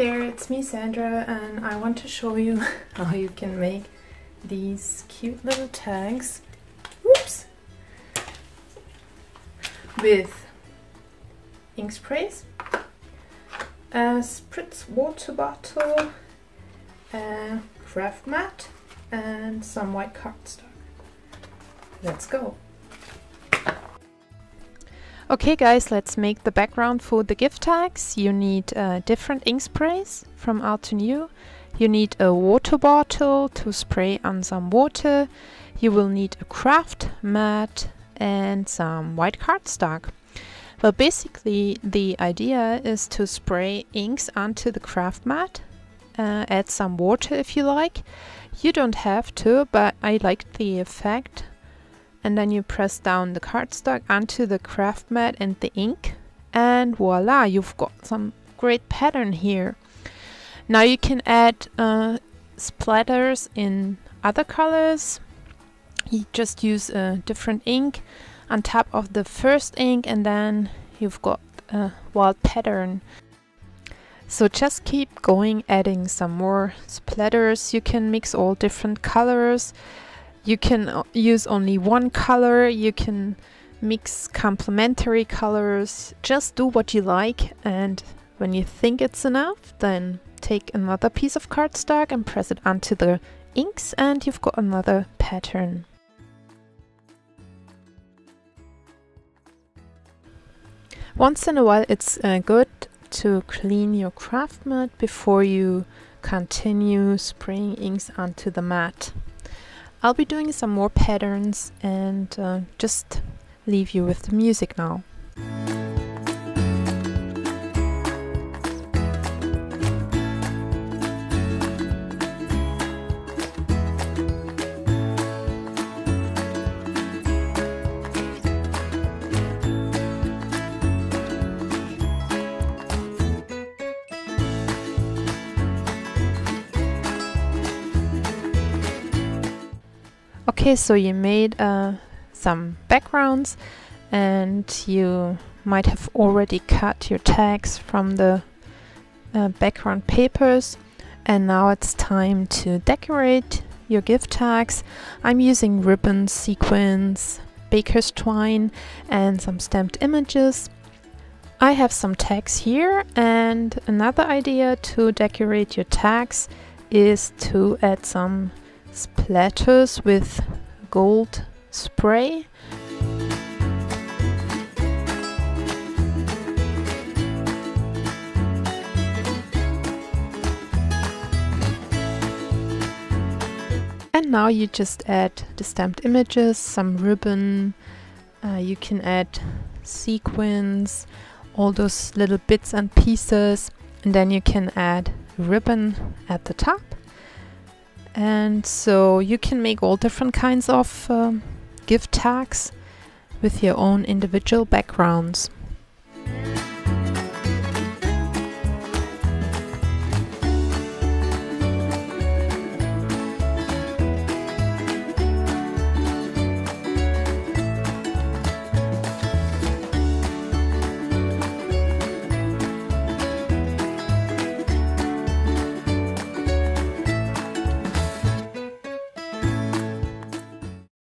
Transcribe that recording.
there, it's me Sandra, and I want to show you how you can make these cute little tags, oops, with ink sprays, a spritz water bottle, a craft mat, and some white cardstock. Let's go! Okay guys, let's make the background for the gift tags. You need different ink sprays from Alt & New. You need a water bottle to spray on some water. You will need a craft mat and some white cardstock. Well, basically the idea is to spray inks onto the craft mat, add some water if you like. You don't have to, but I liked the effect. And then you press down the cardstock onto the craft mat and the ink, and voila, you've got some great pattern here. Now you can add splatters in other colors. You just use a different ink on top of the first ink, and then you've got a wild pattern. So just keep going, adding some more splatters. You can mix all different colors. You can use only one color, you can mix complementary colors, just do what you like, and when you think it's enough, then take another piece of cardstock and press it onto the inks, and you've got another pattern. Once in a while it's good to clean your craft mat before you continue spraying inks onto the mat. I'll be doing some more patterns and just leave you with the music now. Okay, so you made some backgrounds, and you might have already cut your tags from the background papers, and now it's time to decorate your gift tags. I'm using ribbons, sequins, baker's twine, and some stamped images. I have some tags here, and another idea to decorate your tags is to add some splatters with gold spray. And now you just add the stamped images, some ribbon, you can add sequins, all those little bits and pieces, and then you can add ribbon at the top. And so you can make all different kinds of gift tags with your own individual backgrounds.